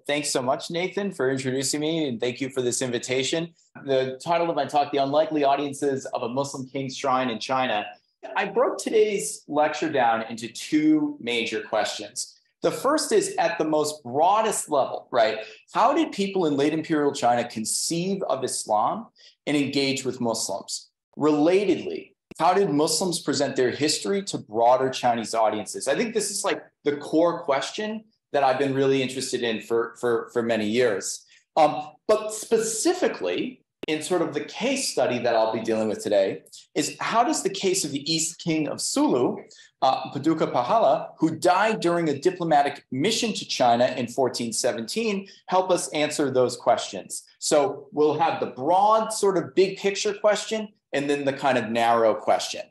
Thanks so much, Nathan, for introducing me, and thank you for this invitation. The title of my talk, The Unlikely Audiences of a Muslim King's Shrine in China. I broke today's lecture down into two major questions. The first is at the most broadest level, right? How did people in late imperial China conceive of Islam and engage with Muslims? Relatedly, how did Muslims present their history to broader Chinese audiences? I think this is like the core question that I've been really interested in for many years. But specifically, in sort of the case study that I'll be dealing with today, is how does the case of the East King of Sulu, Paduka Pahala, who died during a diplomatic mission to China in 1417, help us answer those questions? So we'll have the broad sort of big picture question and then the kind of narrow question.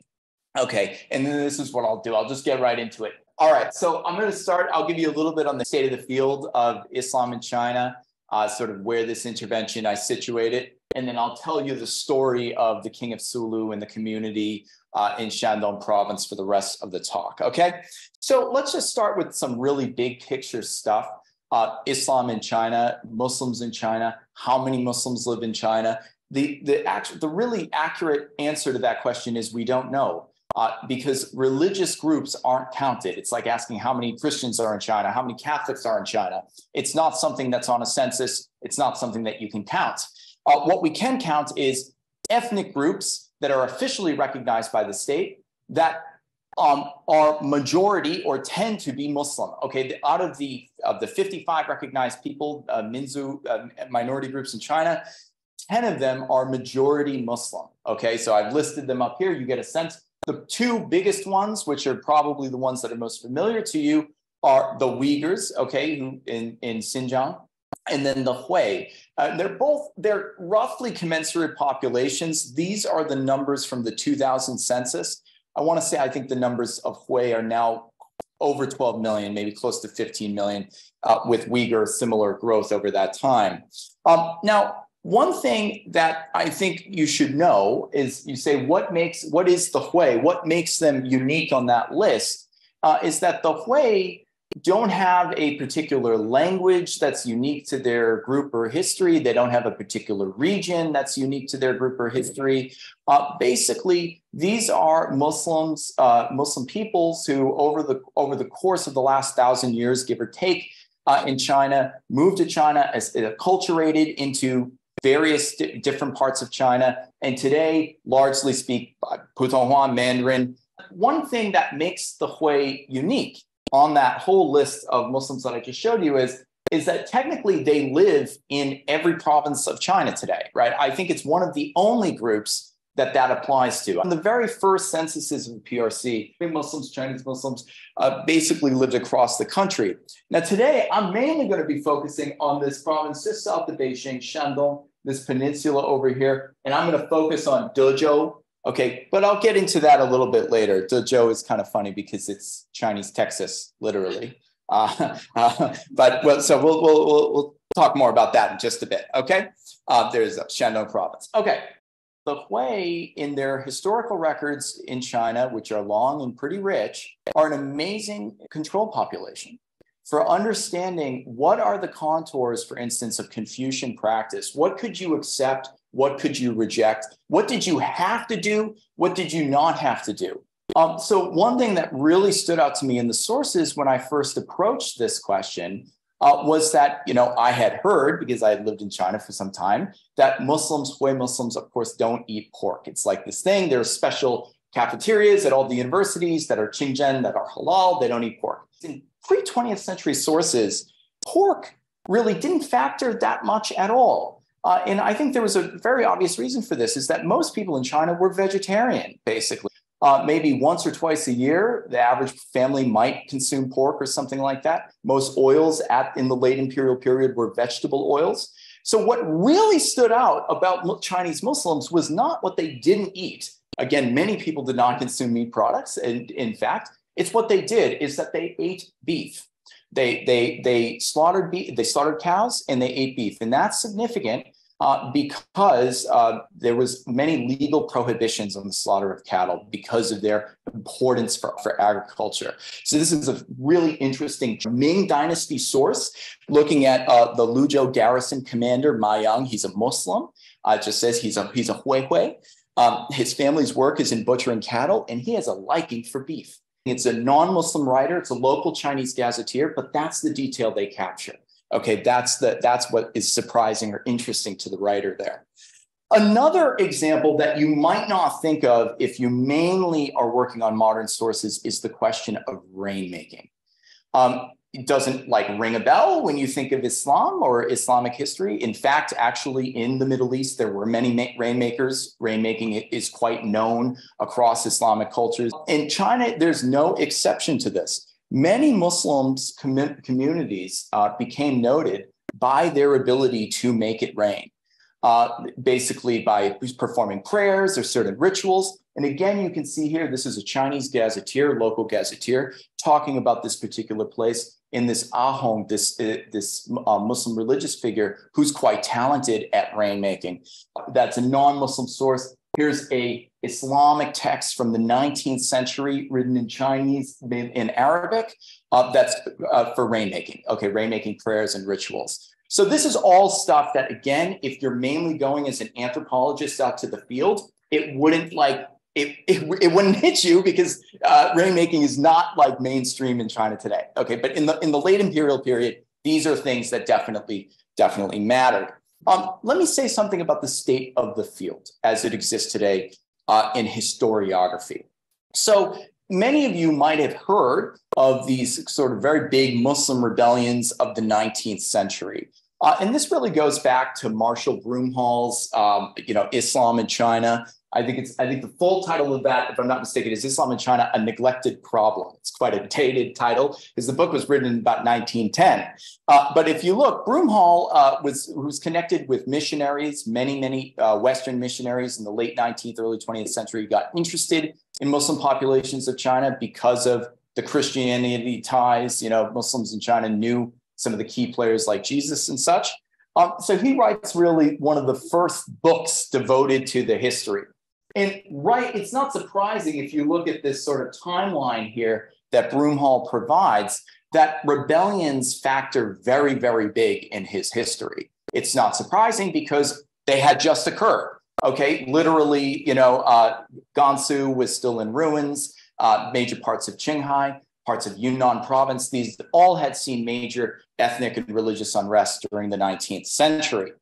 Okay, and then this is what I'll do. I'll just get right into it. All right, so I'm going to start. I'll give you a little bit on the state of the field of Islam in China, sort of where this intervention I situated. And then I'll tell you the story of the King of Sulu and the community in Shandong province for the rest of the talk, okay? So let's just start with some really big picture stuff. Islam in China, Muslims in China, how many Muslims live in China? The really accurate answer to that question is we don't know. Because religious groups aren't counted. It's like asking how many Christians are in China, how many Catholics are in China. It's not something that's on a census. It's not something that you can count. What we can count is ethnic groups that are officially recognized by the state that are majority or tend to be Muslim. Okay, out of the 55 recognized people, Minzu minority groups in China, 10 of them are majority Muslim. Okay, so I've listed them up here. You get a sense. The two biggest ones, which are probably the ones that are most familiar to you, are the Uyghurs, okay, who in Xinjiang, and then the Hui. They're roughly commensurate populations. These are the numbers from the 2000 census. I want to say I think the numbers of Hui are now over 12 million, maybe close to 15 million, with Uyghur similar growth over that time. Now, one thing that I think you should know is you say, what is the Hui? What makes them unique on that list is that the Hui don't have a particular language that's unique to their group or history. They don't have a particular region that's unique to their group or history. Basically, these are Muslims, Muslim peoples who over the course of the last 1,000 years, give or take, in China, moved to China as acculturated into various different parts of China, and today largely speak Putonghua, Mandarin. One thing that makes the Hui unique on that whole list of Muslims that I just showed you is that technically they live in every province of China today, right? I think it's one of the only groups that applies to. On the very first censuses of the PRC, Muslims, Chinese Muslims, basically lived across the country. Now today, I'm mainly going to be focusing on this province just south of Beijing, Shandong, this peninsula over here, and I'm going to focus on Dezhou. Okay, but I'll get into that a little bit later. Dezhou is kind of funny because it's Chinese Texas, literally. So we'll talk more about that in just a bit. Okay, there's Shandong province. Okay. The Hui, in their historical records in China, which are long and pretty rich, are an amazing control population for understanding what are the contours, for instance, of Confucian practice. What could you accept? What could you reject? What did you have to do? What did you not have to do? So one thing that really stood out to me in the sources when I first approached this question was that, I had heard, because I had lived in China for some time, that Hui Muslims, of course, don't eat pork. It's like this thing. There are special cafeterias at all the universities that are Qingzhen, that are halal. They don't eat pork. In pre-20th century sources, pork really didn't factor that much at all. And I think there was a very obvious reason for this, is that most people in China were vegetarian, basically. Maybe once or twice a year, the average family might consume pork or something like that. Most oils in the late imperial period were vegetable oils. So what really stood out about Chinese Muslims was not what they didn't eat. Again, many people did not consume meat products. And in fact, it's what they did is that they ate beef. They slaughtered beef, they slaughtered cows and they ate beef. And that's significant because there was many legal prohibitions on the slaughter of cattle because of their importance for agriculture. So this is a really interesting Ming Dynasty source looking at the Luzhou garrison commander Ma Yang. He's a Muslim. It just says he's a Huihui. His family's work is in butchering cattle, and he has a liking for beef. It's a non-Muslim writer. It's a local Chinese gazetteer, but that's the detail they capture. Okay, that's what is surprising or interesting to the writer there. Another example that you might not think of if you mainly are working on modern sources is the question of rainmaking. It doesn't ring a bell when you think of Islam or Islamic history. In fact, actually in the Middle East, there were many rainmakers. Rainmaking is quite known across Islamic cultures. In China, there's no exception to this. Many Muslims communities became noted by their ability to make it rain, basically by performing prayers or certain rituals. And again, you can see here, this is a Chinese gazetteer, local gazetteer, talking about this particular place in this Ahong, this Muslim religious figure who's quite talented at rainmaking. That's a non-Muslim source. Here's a Islamic text from the 19th century written in Chinese, in Arabic, that's for rainmaking. Okay, rainmaking prayers and rituals. So this is all stuff that, again, if you're mainly going as an anthropologist out to the field, it wouldn't it wouldn't hit you because rainmaking is not mainstream in China today. Okay, but in the late imperial period, these are things that definitely mattered. Let me say something about the state of the field as it exists today in historiography. So many of you might have heard of these sort of very big Muslim rebellions of the 19th century. And this really goes back to Marshall Broomhall's, Islam in China. I think the full title of that, if I'm not mistaken, is Islam in China, A Neglected Problem. It's quite a dated title because the book was written in about 1910. But if you look, Broomhall was connected with missionaries, many Western missionaries in the late 19th, early 20th century, got interested in Muslim populations of China because of the Christianity ties. Muslims in China knew some of the key players like Jesus and such. So he writes really one of the first books devoted to the history. And it's not surprising if you look at this sort of timeline here that Broomhall provides, that rebellions factor very, very big in his history. It's not surprising because they had just occurred. Okay, literally, Gansu was still in ruins, major parts of Qinghai, parts of Yunnan province, these all had seen major ethnic and religious unrest during the 19th century.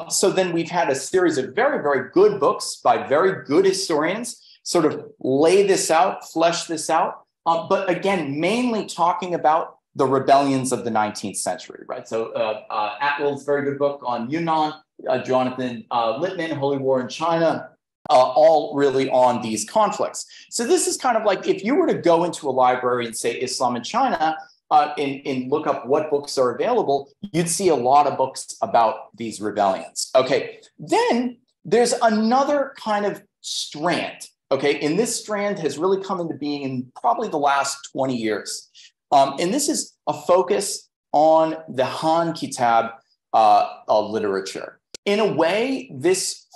So then we've had a series of very, very good books by very good historians sort of lay this out, flesh this out, but again, mainly talking about the rebellions of the 19th century, right? So Atwell's very good book on Yunnan, Jonathan Littman, Holy War in China, all really on these conflicts. So this is kind of like if you were to go into a library and say Islam in China, and look up what books are available, you'd see a lot of books about these rebellions. Okay, then there's another kind of strand. Okay, and this strand has really come into being in probably the last 20 years. And this is a focus on the Han Kitab literature. In a way, this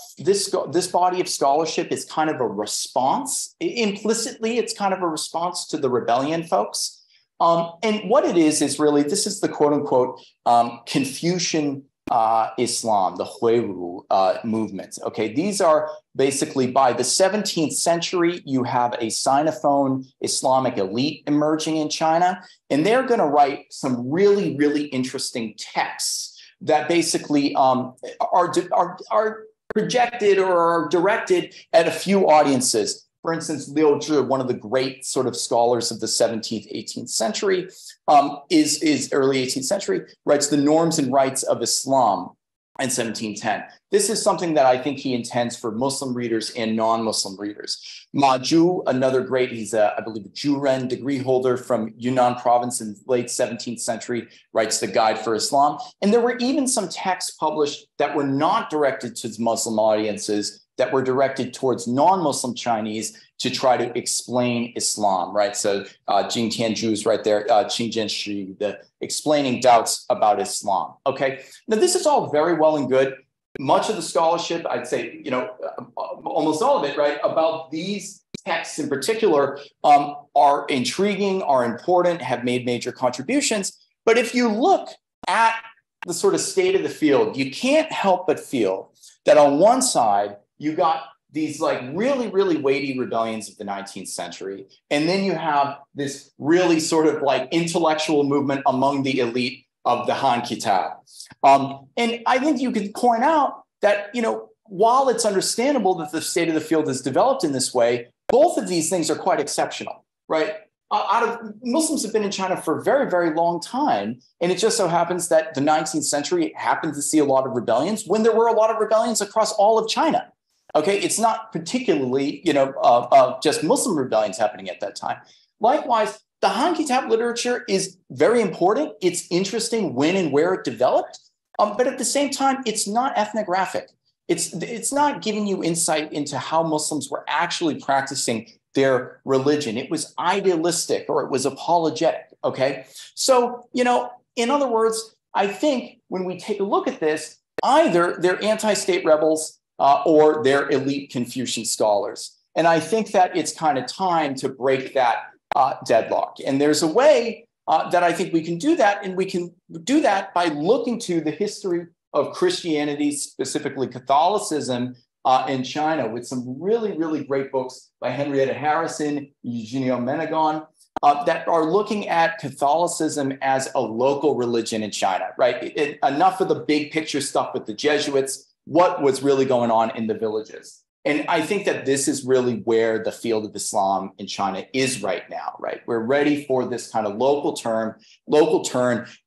body of scholarship is kind of a response. Implicitly, it's kind of a response to the rebellion folks. And what it is really, this is the quote unquote Confucian Islam, the Huiru movement. Okay, these are basically by the 17th century, you have a Sinophone Islamic elite emerging in China, and they're going to write some really, really interesting texts that basically are projected or are directed at a few audiences. For instance, Liu Zhi, one of the great sort of scholars of the 17th, 18th century, is early 18th century, writes The Norms and Rights of Islam in 1710. This is something that I think he intends for Muslim readers and non-Muslim readers. Ma Zhu, another great, he's I believe a Juren degree holder from Yunnan province in the late 17th century, writes the Guide for Islam. And there were even some texts published that were not directed to Muslim audiences, that were directed towards non-Muslim Chinese to try to explain Islam, right? So Jing Tianzhu's right there, Qing Jianshi, the explaining doubts about Islam, okay? Now this is all very well and good, much of the scholarship, I'd say, almost all of it, right, about these texts in particular are intriguing, are important, have made major contributions. But if you look at the sort of state of the field, you can't help but feel that on one side, you got these like really, really weighty rebellions of the 19th century. And then you have this really sort of like intellectual movement among the elite of the Han Kitab. And I think you could point out that, while it's understandable that the state of the field has developed in this way, both of these things are quite exceptional, right? Muslims have been in China for a very, very long time. And it just so happens that the 19th century happened to see a lot of rebellions when there were a lot of rebellions across all of China. Okay, it's not particularly, just Muslim rebellions happening at that time. Likewise, the Han Kitab literature is very important. It's interesting when and where it developed. But at the same time, it's not ethnographic. It's not giving you insight into how Muslims were actually practicing their religion. It was idealistic or it was apologetic, okay? So, in other words, I think when we take a look at this, either they're anti-state rebels or they're elite Confucian scholars. And I think that it's kind of time to break that deadlock. And there's a way that I think we can do that. And we can do that by looking to the history of Christianity, specifically Catholicism, in China, with some really, really great books by Henrietta Harrison, Eugenio Menegon, that are looking at Catholicism as a local religion in China, right? Enough of the big picture stuff with the Jesuits, what was really going on in the villages. And I think that this is really where the field of Islam in China is right now, right? We're ready for this kind of local turn,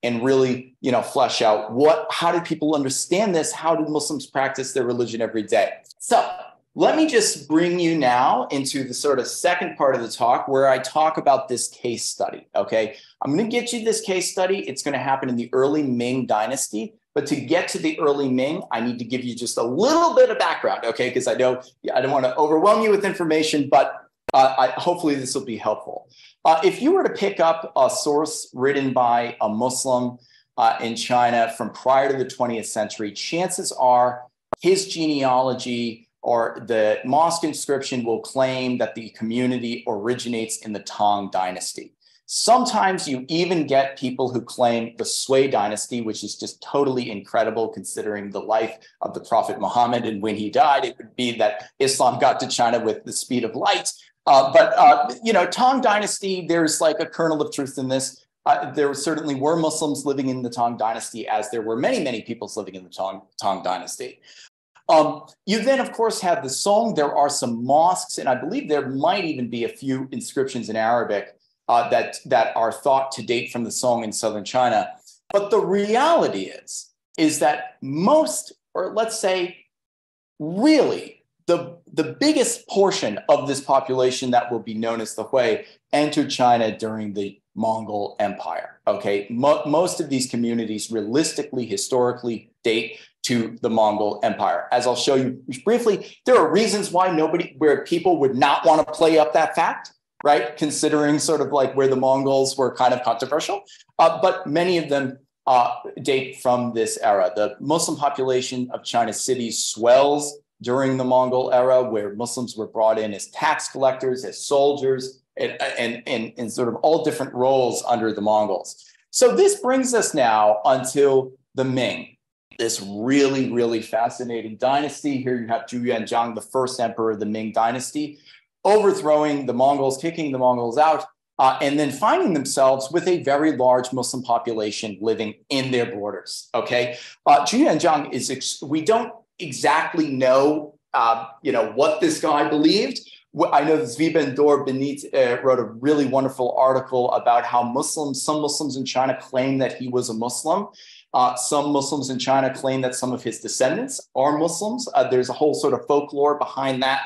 and really, flesh out how do people understand this? How do Muslims practice their religion every day? So let me just bring you now into the sort of second part of the talk where I talk about this case study, okay? I'm going to get you this case study. It's going to happen in the early Ming dynasty. But to get to the early Ming, I need to give you just a little bit of background, okay? Because I don't want to overwhelm you with information, but hopefully this will be helpful. If you were to pick up a source written by a Muslim in China from prior to the 20th century, chances are his genealogy or the mosque inscription will claim that the community originates in the Tang dynasty. Sometimes you even get people who claim the Sui dynasty, which is just totally incredible considering the life of the Prophet Muhammad. And when he died, it would be that Islam got to China with the speed of light. Tang dynasty, there's like a kernel of truth in this. There certainly were Muslims living in the Tang dynasty, as there were many, many peoples living in the Tang dynasty. You then, of course, have the Song. There are some mosques, and I believe there might even be a few inscriptions in Arabic that are thought to date from the Song in southern China. But the reality is that most, or let's say really the biggest portion of this population that will be known as the Hui entered China during the Mongol Empire, okay? Most of these communities realistically, historically date to the Mongol Empire. As I'll show you briefly, there are reasons why where people would not want to play up that fact, right? Considering sort of like where the Mongols were kind of controversial, but many of them date from this era. The Muslim population of China's cities swells during the Mongol era, where Muslims were brought in as tax collectors, as soldiers, and sort of all different roles under the Mongols. So this brings us now until the Ming, this really, really fascinating dynasty. Here you have Zhu Yuanzhang, the first emperor of the Ming dynasty, overthrowing the Mongols, kicking the Mongols out, and then finding themselves with a very large Muslim population living in their borders, okay? Zhu Yuanzhang we don't exactly know, what this guy believed. I know Zwieben Dor Benit wrote a really wonderful article about how some Muslims in China claim that he was a Muslim. Some Muslims in China claim that some of his descendants are Muslims. There's a whole sort of folklore behind that.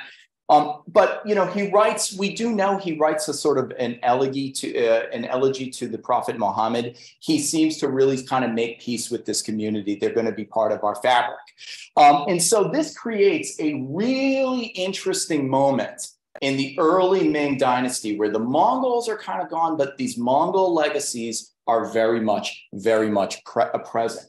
But we do know he writes a sort of an elegy to the Prophet Muhammad. He seems to really kind of make peace with this community. They're going to be part of our fabric. And so this creates a really interesting moment in the early Ming dynasty where the Mongols are kind of gone, but these Mongol legacies are very much present.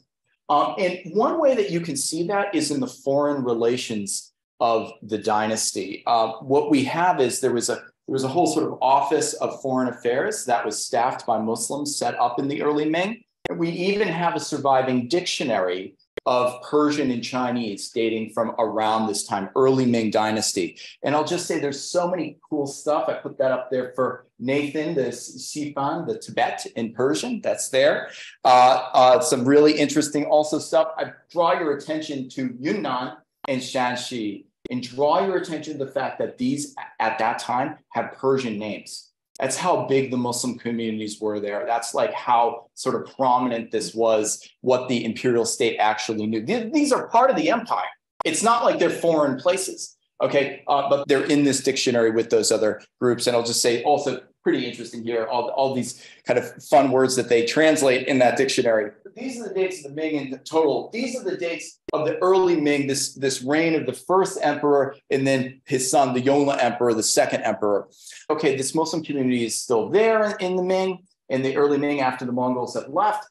And one way that you can see that is in the foreign relations of the dynasty. What we have is there was a whole sort of office of foreign affairs that was staffed by Muslims set up in the early Ming. And we even have a surviving dictionary of Persian and Chinese dating from around this time, early Ming dynasty. And I'll just say there's so many cool stuff. I put that up there for Nathan, the Sifan, the Tibet in Persian, that's there. Some really interesting also stuff. I draw your attention to Yunnan and Shanxi, and draw your attention to the fact that these at that time had Persian names. That's how big the Muslim communities were there. That's like how sort of prominent this was, what the imperial state actually knew. These are part of the empire. It's not like they're foreign places, okay? But they're in this dictionary with those other groups. And I'll just say also pretty interesting here, all these kind of fun words that they translate in that dictionary. These are the dates of the Ming in total. These are the dates of the early Ming, this reign of the first emperor, and then his son, the Yongle emperor, the second emperor. Okay, this Muslim community is still there in the Ming, in the early Ming after the Mongols have left.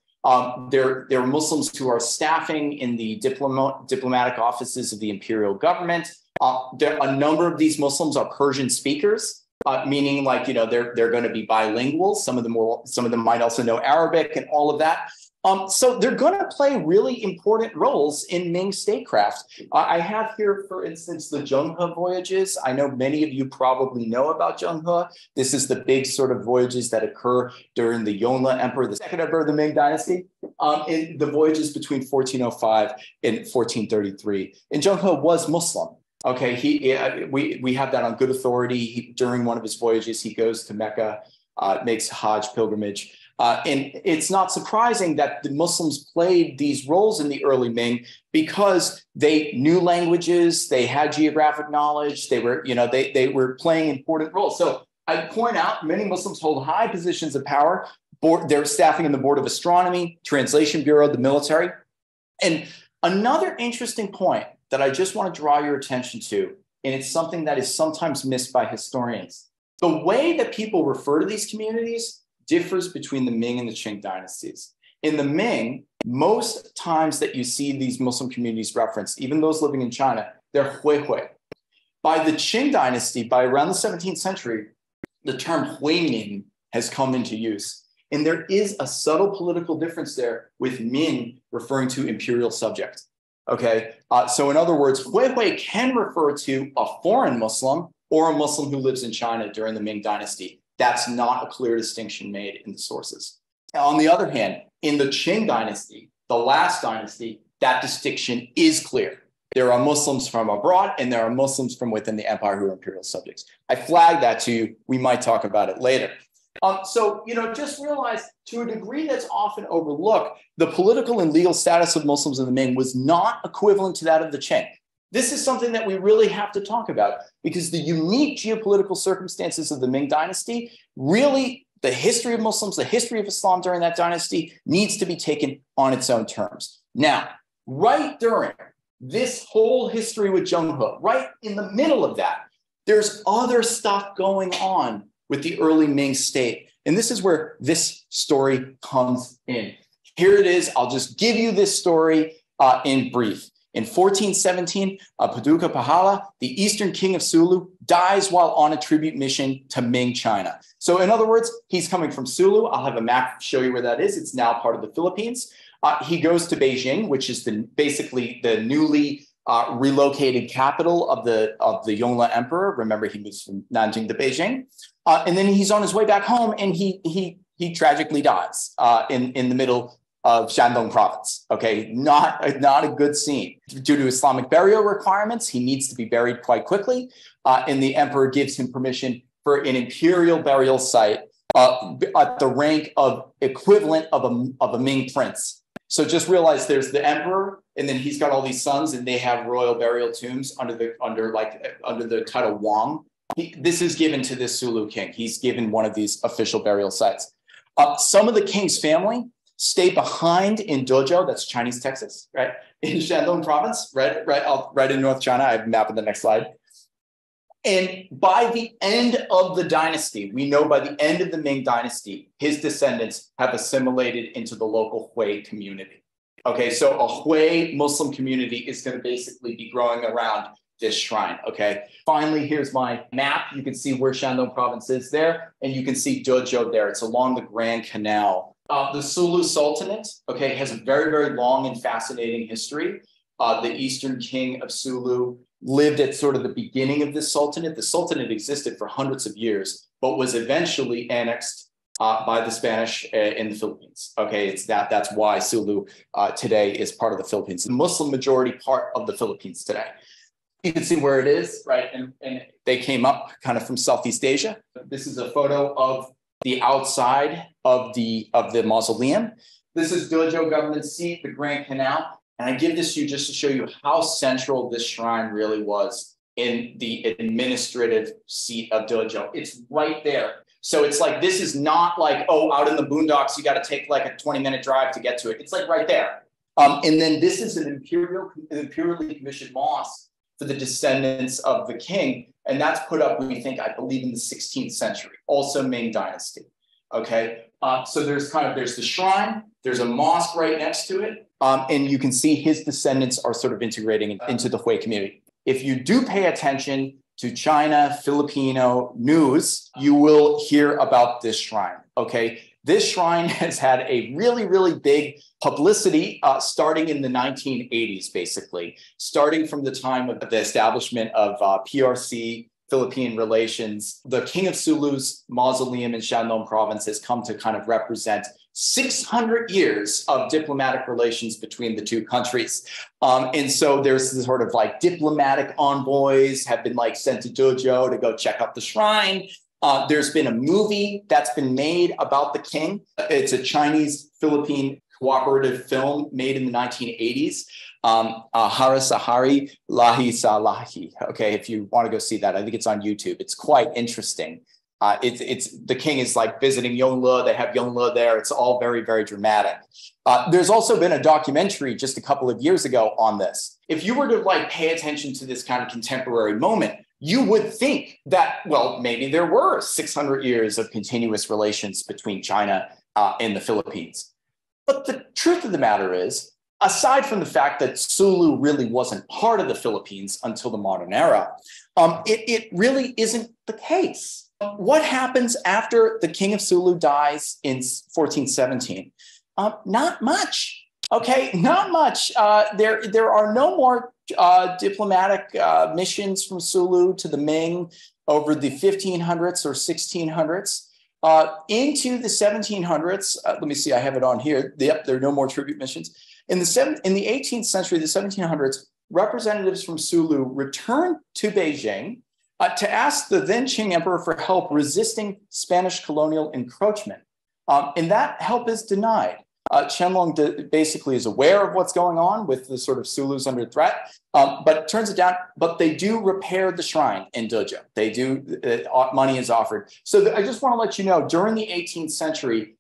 There are Muslims who are staffing in the diplomatic offices of the imperial government. A number of these Muslims are Persian speakers. Meaning like, you know, they're going to be bilingual. Some of them might also know Arabic and all of that. So they're going to play really important roles in Ming statecraft. I have here, for instance, the Zhenghe voyages. I know many of you probably know about Zhenghe. This is the big sort of voyages that occur during the Yongle Emperor, the second emperor of the Ming dynasty, in the voyages between 1405 and 1433. And Zhenghe was Muslim. Okay, we have that on good authority. During one of his voyages, he goes to Mecca, makes Hajj pilgrimage. And it's not surprising that the Muslims played these roles in the early Ming because they knew languages, they had geographic knowledge, they were playing important roles. So I point out many Muslims hold high positions of power. They're staffing in the Board of Astronomy, Translation Bureau, the military. And another interesting point that I just want to draw your attention to, and it's something that is sometimes missed by historians. The way that people refer to these communities differs between the Ming and the Qing dynasties. In the Ming, most times that you see these Muslim communities referenced, even those living in China, they're Hui Hui. By the Qing dynasty, by around the 17th century, the term Hui Ming has come into use. And there is a subtle political difference there with Ming referring to imperial subject. Okay, so in other words, Hui Hui can refer to a foreign Muslim or a Muslim who lives in China during the Ming dynasty. That's not a clear distinction made in the sources. Now, on the other hand, in the Qing dynasty, the last dynasty, that distinction is clear. There are Muslims from abroad and there are Muslims from within the empire who are imperial subjects. I flagged that to you. We might talk about it later. So, just realize to a degree that's often overlooked, the political and legal status of Muslims in the Ming was not equivalent to that of the Qing. This is something that we really have to talk about because the unique geopolitical circumstances of the Ming dynasty, really the history of Muslims, the history of Islam during that dynasty needs to be taken on its own terms. Now, right during this whole history with Zhenghe, right in the middle of that, there's other stuff going on with the early Ming state. And this is where this story comes in. Here it is. I'll just give you this story in brief. In 1417, Paduka Pahala, the Eastern King of Sulu, dies while on a tribute mission to Ming China. So in other words, he's coming from Sulu. I'll have a map show you where that is. It's now part of the Philippines. He goes to Beijing, which is basically the newly relocated capital of the Yongle Emperor. Remember, he moves from Nanjing to Beijing. And then he's on his way back home and he tragically dies in the middle of Shandong province. Okay, not a good scene. Due to Islamic burial requirements, he needs to be buried quite quickly. And the emperor gives him permission for an imperial burial site at the rank of equivalent of a Ming prince. So just realize there's the emperor, and then he's got all these sons, and they have royal burial tombs under the title Wang. This is given to this Sulu king. He's given one of these official burial sites. Some of the king's family stay behind in Dojo, that's Chinese Texas, right? In Shandong province, right in North China. I have a map on the next slide. And by the end of the dynasty, we know by the end of the Ming dynasty, his descendants have assimilated into the local Hui community. Okay, so a Hui Muslim community is going to basically be growing around this shrine. Okay, finally, here's my map. You can see where Shandong province is there, and you can see Dezhou there. It's along the Grand Canal. The Sulu Sultanate, okay, has a very, very long and fascinating history. The Eastern King of Sulu lived at sort of the beginning of this sultanate. The sultanate existed for hundreds of years, but was eventually annexed by the Spanish in the Philippines. Okay, that's why Sulu today is part of the Philippines, the Muslim majority part of the Philippines today. You can see where it is, right? And they came up kind of from Southeast Asia. This is a photo of the outside of the mausoleum. This is Dezhou government seat, the Grand Canal. And I give this to you just to show you how central this shrine really was in the administrative seat of Dezhou. It's right there. So it's like, this is not like, oh, out in the boondocks, you got to take like a 20-minute drive to get to it. It's like right there. And then this is an imperially commissioned mosque for the descendants of the king. And that's put up, we think, I believe, in the 16th century, also Ming Dynasty. Okay, so there's the shrine, there's a mosque right next to it. And you can see his descendants are sort of integrating into the Hui community. If you do pay attention to China, Filipino news, you will hear about this shrine, okay? This shrine has had a really, really big publicity starting in the 1980s, basically, starting from the time of the establishment of PRC, Philippine relations. The King of Sulu's mausoleum in Shandong province has come to kind of represent 600 years of diplomatic relations between the two countries. And so there's this sort of like diplomatic envoys have been like sent to Dezhou to go check out the shrine. There's been a movie that's been made about the king. It's a Chinese Philippine cooperative film made in the 1980s. Hari Sahari Lahi Salahi. Okay, if you want to go see that, I think it's on YouTube. It's quite interesting. It's the king is like visiting Yongle. They have Yongle there. It's all very, very dramatic. There's also been a documentary just a couple of years ago on this. If you were to like pay attention to this kind of contemporary moment, you would think that, well, maybe there were 600 years of continuous relations between China and the Philippines. But the truth of the matter is, aside from the fact that Sulu really wasn't part of the Philippines until the modern era, it really isn't the case. What happens after the King of Sulu dies in 1417? Not much. Okay, not much. There are no more diplomatic missions from Sulu to the Ming over the 1500s or 1600s. Into the 1700s, let me see, I have it on here. Yep, there are no more tribute missions. In the 18th century, the 1700s, representatives from Sulu returned to Beijing to ask the then Qing emperor for help resisting Spanish colonial encroachment. And that help is denied. Qianlong basically is aware of what's going on with the sort of Sulus under threat, but turns it down. But they do repair the shrine in Dezhou. They do, money is offered. So I just want to let you know, during the 18th century,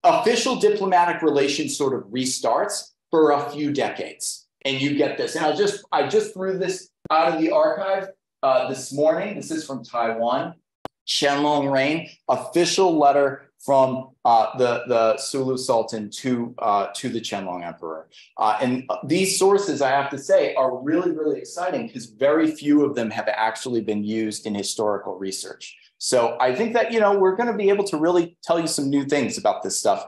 official diplomatic relations sort of restarts for a few decades. And you get this. And I just threw this out of the archive this morning. This is from Taiwan. Qianlong reign, official letter from the Sulu Sultan to the Qianlong Emperor. And these sources, I have to say, are really, really exciting because very few of them have actually been used in historical research. So I think that, we're going to be able to really tell you some new things about this stuff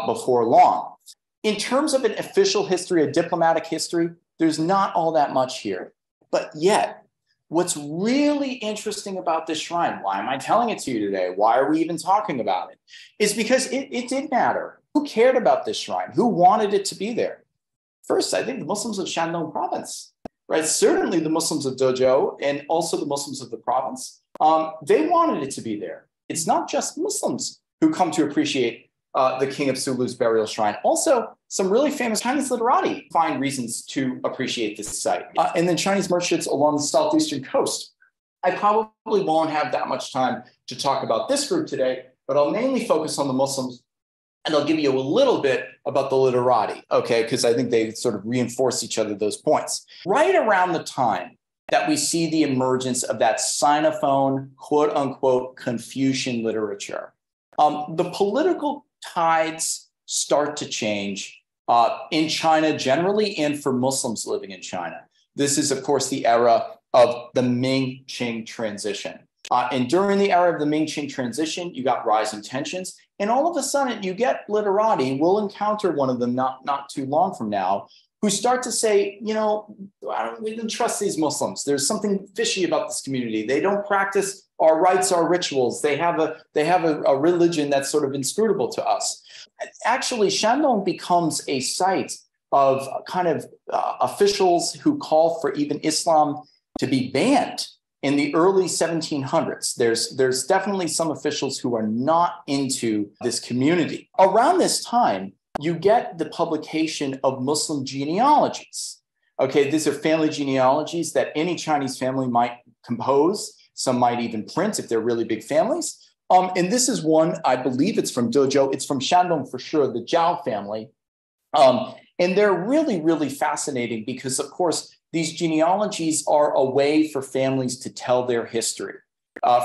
before long. In terms of an official history, a diplomatic history, there's not all that much here. But yet, what's really interesting about this shrine, why am I telling it to you today? Why are we even talking about it? Is because it did matter. Who cared about this shrine? Who wanted it to be there? First, I think the Muslims of Shandong province, right? Certainly the Muslims of Dezhou and also the Muslims of the province, they wanted it to be there. It's not just Muslims who come to appreciate the King of Sulu's burial shrine. Also, some really famous Chinese literati find reasons to appreciate this site. And then Chinese merchants along the southeastern coast. I probably won't have that much time to talk about this group today, but I'll mainly focus on the Muslims, and I'll give you a little bit about the literati, okay? Because I think they sort of reinforce each other, those points. Right around the time that we see the emergence of that Sinophone, quote unquote, Confucian literature, the political tides start to change in China generally and for Muslims living in China. This is, of course, the era of the Ming Qing transition. And during the era of the Ming Qing transition, you got rising tensions. And all of a sudden, you get literati. We'll encounter one of them not too long from now, who start to say, we don't trust these Muslims. There's something fishy about this community. They don't practice our rites, our rituals. They have a religion that's sort of inscrutable to us. Actually, Shandong becomes a site of kind of officials who call for even Islam to be banned in the early 1700s. There's definitely some officials who are not into this community. Around this time, you get the publication of Muslim genealogies. Okay, these are family genealogies that any Chinese family might compose. Some might even print if they're really big families. And this is one, I believe it's from Dezhou. It's from Shandong for sure, the Zhao family. And they're really, really fascinating because, of course, these genealogies are a way for families to tell their history,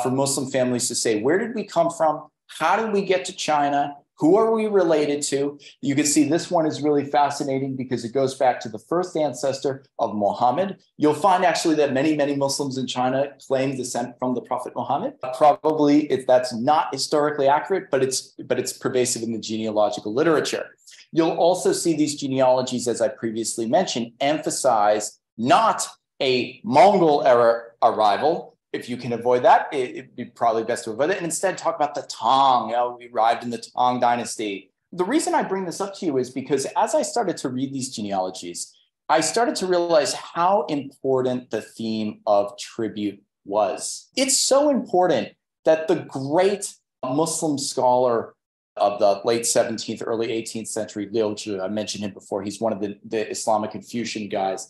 for Muslim families to say, where did we come from? How did we get to China? Who are we related to? You can see this one is really fascinating because it goes back to the first ancestor of Muhammad. You'll find actually that many, many Muslims in China claim descent from the Prophet Muhammad. Probably that's not historically accurate, but it's pervasive in the genealogical literature. You'll also see these genealogies, as I previously mentioned, emphasize not a Mongol era arrival. If you can avoid that, it'd be probably best to avoid it, and instead talk about the Tang. We arrived in the Tang dynasty. The reason I bring this up to you is because as I started to read these genealogies, I started to realize how important the theme of tribute was. It's so important that the great Muslim scholar of the late 17th, early 18th century, Liu Zhi, I mentioned him before, he's one of the Islamic Confucian guys,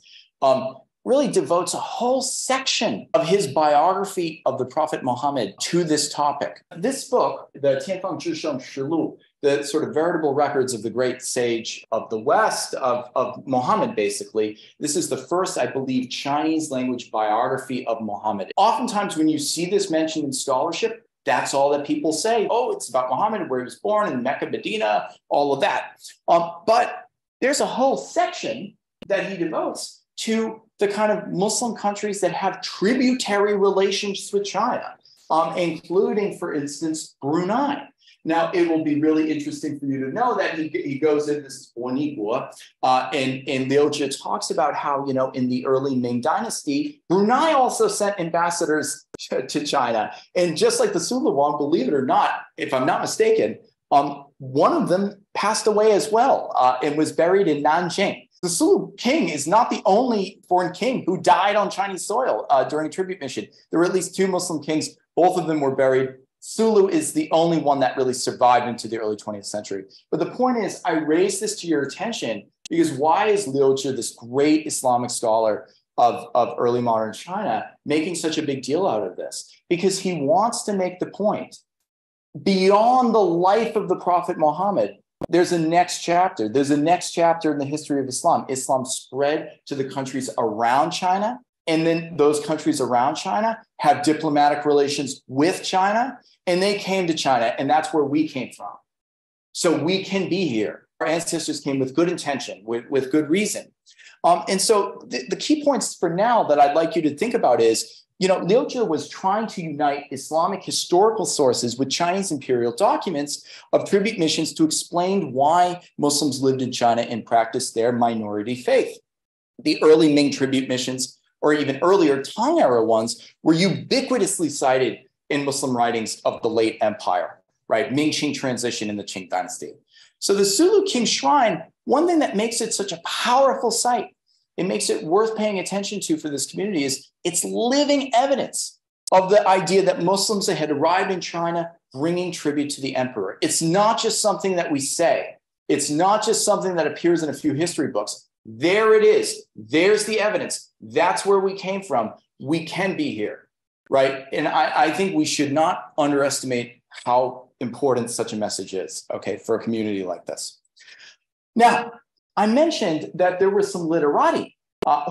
really devotes a whole section of his biography of the Prophet Muhammad to this topic. This book, the Tianfeng Zhisheng Shilu, the sort of veritable records of the great sage of the West, of Muhammad, basically. This is the first, I believe, Chinese language biography of Muhammad. Oftentimes when you see this mentioned in scholarship, that's all that people say. Oh, it's about Muhammad, where he was born in Mecca, Medina, all of that. But there's a whole section that he devotes to the kind of Muslim countries that have tributary relations with China, including, for instance, Brunei. Now, it will be really interesting for you to know that he goes into this Bonigua, and Liu Zhi talks about how, in the early Ming dynasty, Brunei also sent ambassadors to China. And just like the Sulu one, believe it or not, if I'm not mistaken, one of them passed away as well and was buried in Nanjing. The Sulu king is not the only foreign king who died on Chinese soil during a tribute mission. There were at least two Muslim kings. Both of them were buried. Sulu is the only one that really survived into the early 20th century. But the point is, I raise this to your attention because why is Liu Zhi, this great Islamic scholar of early modern China, making such a big deal out of this? Because he wants to make the point, beyond the life of the Prophet Muhammad, there's a next chapter. There's a next chapter in the history of Islam. Islam spread to the countries around China, and then those countries around China have diplomatic relations with China, and they came to China, and that's where we came from. So we can be here. Our ancestors came with good intention, with good reason. And so the key points for now that I'd like you to think about is, Liu Zhi was trying to unite Islamic historical sources with Chinese imperial documents of tribute missions to explain why Muslims lived in China and practiced their minority faith. The early Ming tribute missions, or even earlier Tang era ones, were ubiquitously cited in Muslim writings of the late empire, right? Ming Qing transition in the Qing dynasty. So the Sulu King Shrine, one thing that makes it such a powerful site, it makes it worth paying attention to for this community, is it's living evidence of the idea that Muslims had arrived in China bringing tribute to the emperor. It's not just something that we say. It's not just something that appears in a few history books. There it is. There's the evidence. That's where we came from. We can be here, right? And I think we should not underestimate how important such a message is, okay, for a community like this. Now, I mentioned that there were some literati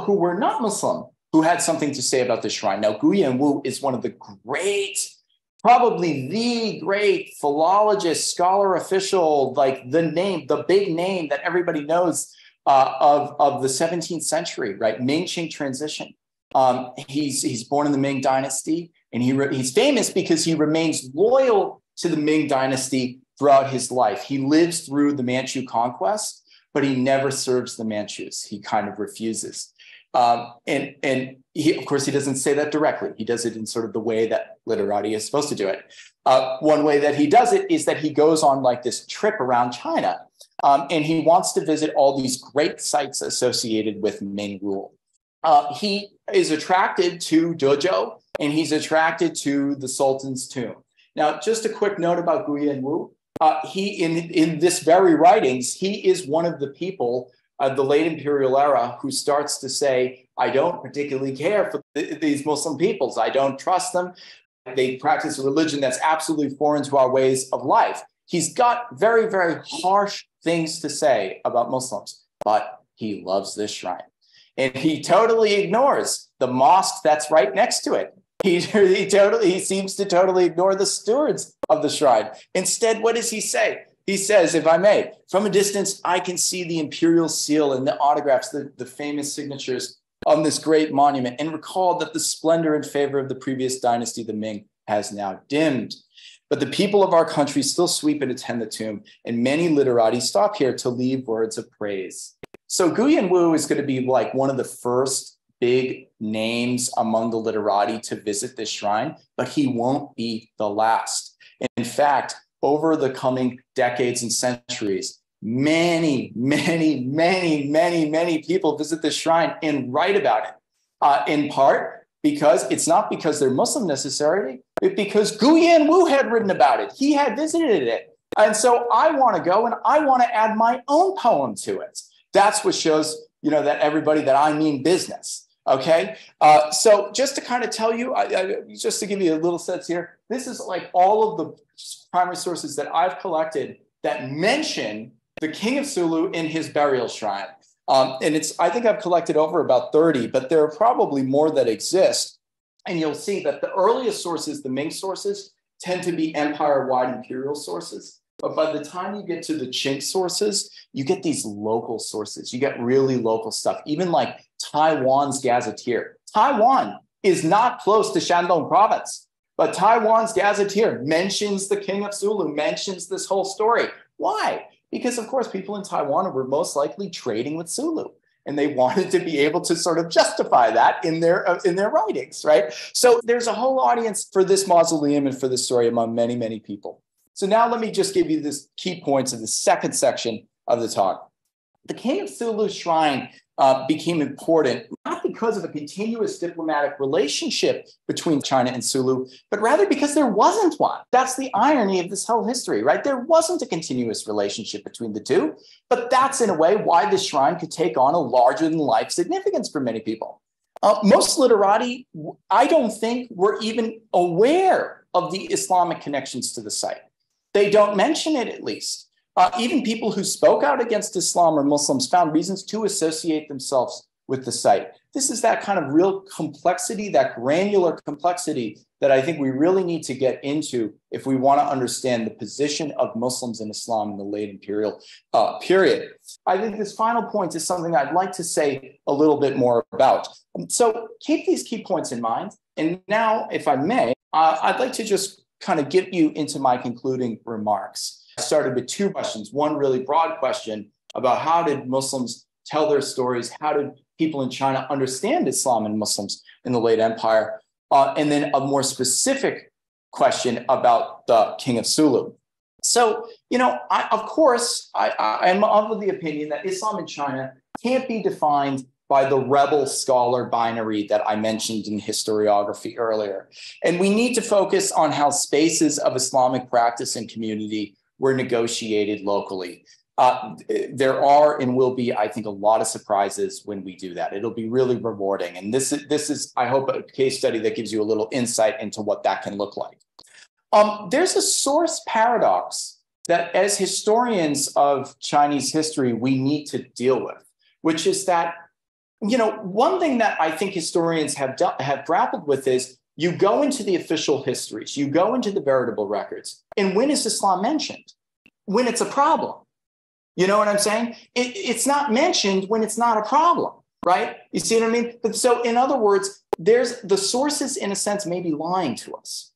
who were not Muslim who had something to say about the shrine. Now, Gu Yanwu is one of the great probably the great philologist, scholar official, like the big name that everybody knows of the 17th century, right? Ming Qing transition. He's born in the Ming dynasty, and he's famous because he remains loyal to the Ming dynasty throughout his life. He lives through the Manchu conquest, but he never serves the Manchus. He kind of refuses. And he, of course, he doesn't say that directly. He does it in sort of the way that literati is supposed to do it. One way that he does it is that he goes on like this trip around China, and he wants to visit all these great sites associated with Ming rule. He is attracted to Dezhou, and he's attracted to the Sultan's tomb. Now, just a quick note about Guyan Wu. In this very writings, he is one of the people of the late imperial era who starts to say, I don't particularly care for these Muslim peoples. I don't trust them. They practice a religion that's absolutely foreign to our ways of life. He's got very, very harsh things to say about Muslims, but he loves this shrine. And he totally ignores the mosque that's right next to it. He seems to totally ignore the stewards of the shrine. Instead, what does he say? He says, if I may, from a distance, I can see the imperial seal and the autographs, the famous signatures on this great monument, and recall that the splendor and favor of the previous dynasty, the Ming, has now dimmed. But the people of our country still sweep and attend the tomb, and many literati stop here to leave words of praise. So Guyan Wu is going to be like one of the first big names among the literati to visit this shrine, but he won't be the last. In fact, over the coming decades and centuries, many people visit this shrine and write about it, in part because it's not because they're Muslim necessarily, but because Guyan Wu had written about it. He had visited it. And so I want to go and I want to add my own poem to it. That's what shows, that everybody that I mean business. Okay. So just to kind of tell you, just to give you a little sense here, this is like all of the primary sources that I've collected that mention the King of Sulu in his burial shrine. And I think I've collected over about 30, but there are probably more that exist. And you'll see that the earliest sources, the Ming sources, tend to be empire-wide imperial sources. But by the time you get to the Qing sources, you get these local sources. You get really local stuff, even like Taiwan's gazetteer. Taiwan is not close to Shandong province, but Taiwan's gazetteer mentions the King of Sulu, mentions this whole story. Why? Because, of course, people in Taiwan were most likely trading with Sulu, and they wanted to be able to sort of justify that in their writings, right? So there's a whole audience for this mausoleum and for this story among many, many people. So now let me just give you this key points of the second section of the talk. The King of Sulu shrine became important, not because of a continuous diplomatic relationship between China and Sulu, but rather because there wasn't one. That's the irony of this whole history, right? There wasn't a continuous relationship between the two, but that's in a way why the shrine could take on a larger than life significance for many people. Most literati, I don't think, were even aware of the Islamic connections to the site. They don't mention it, at least. Even people who spoke out against Islam or Muslims found reasons to associate themselves with the site. This is that kind of real complexity, that granular complexity that I think we really need to get into if we want to understand the position of Muslims in Islam in the late imperial period. I think this final point is something I'd like to say a little bit more about. So keep these key points in mind. And now, if I may, I'd like to just kind of get you into my concluding remarks. I started with two questions. One really broad question about how did Muslims tell their stories? How did people in China understand Islam and Muslims in the late empire? And then a more specific question about the King of Sulu. So, of course, I am of the opinion that Islam in China can't be defined by the rebel scholar binary that I mentioned in historiography earlier. And we need to focus on how spaces of Islamic practice and community were negotiated locally. There are and will be, I think, a lot of surprises when we do that. It'll be really rewarding. And this is, I hope, a case study that gives you a little insight into what that can look like. There's a source paradox that as historians of Chinese history, we need to deal with, which is that, one thing that I think historians have grappled with is you go into the official histories, you go into the veritable records, and when is Islam mentioned? When it's a problem. You know what I'm saying? It's not mentioned when it's not a problem, right? You see what I mean? But so in other words, there's the sources in a sense may be lying to us.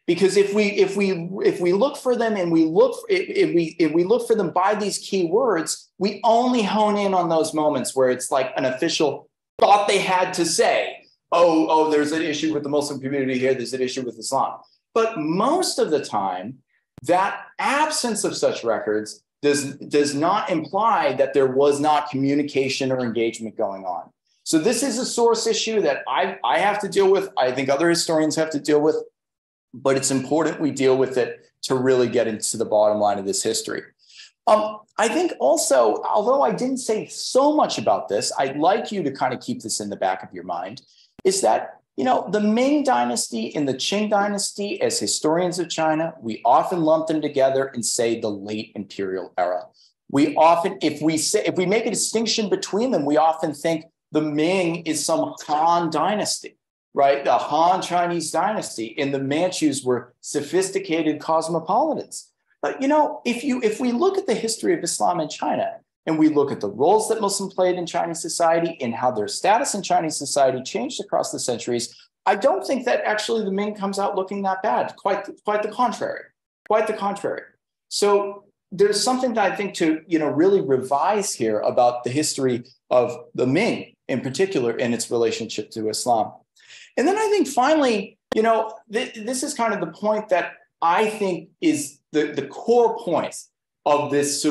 Because if we look for them and if we look for them by these key words, we only hone in on those moments where it's like an official thought they had to say, oh, there's an issue with the Muslim community here, there's an issue with Islam. But most of the time, that absence of such records does not imply that there was not communication or engagement going on. So this is a source issue that I have to deal with. I think other historians have to deal with, but it's important we deal with it to really get into the bottom line of this history. I think also, although I didn't say so much about this, I'd like you to kind of keep this in the back of your mind, is that, you know, the Ming dynasty and the Qing dynasty, as historians of China, we often lump them together and say the late imperial era. We often, if we make a distinction between them, we often think the Ming is some Han dynasty, right? The Han Chinese dynasty, and the Manchus were sophisticated cosmopolitans. But, you know, if we look at the history of Islam in China, and we look at the roles that Muslims played in Chinese society and how their status in Chinese society changed across the centuries, I don't think that actually the Ming comes out looking that bad. Quite the contrary. Quite the contrary. So there's something that I think to, you know, really revise here about the history of the Ming in particular and its relationship to Islam. And then I think finally, you know, this is kind of the point that I think is the core point of this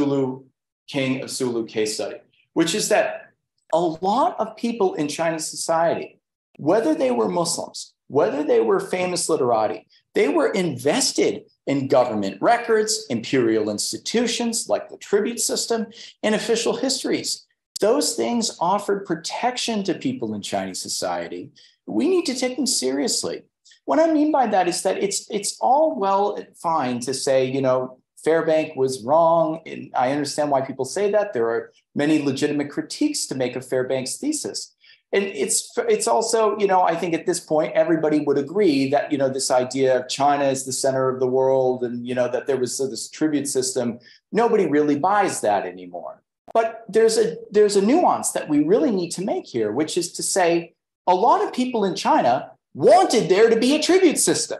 King of Sulu case study, which is that a lot of people in Chinese society, whether they were Muslims, whether they were famous literati, they were invested in government records, imperial institutions like the tribute system, and official histories. Those things offered protection to people in Chinese society. We need to take them seriously. What I mean by that is that it's all well and fine to say, you know, Fairbank was wrong. And I understand why people say that. There are many legitimate critiques to make of Fairbank's thesis. And it's also, you know, I think at this point, everybody would agree that, you know, this idea of China as the center of the world and, you know, that there was this tribute system, nobody really buys that anymore. But there's a nuance that we really need to make here, which is to say a lot of people in China wanted there to be a tribute system.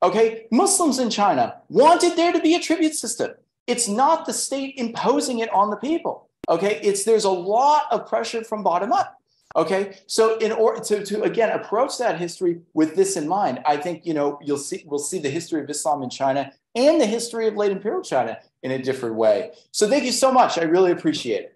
Okay, Muslims in China wanted there to be a tribute system. It's not the state imposing it on the people. Okay, there's a lot of pressure from bottom up. Okay, so in order to again approach that history with this in mind, I think, you know, we'll see the history of Islam in China and the history of late imperial China in a different way. So thank you so much. I really appreciate it.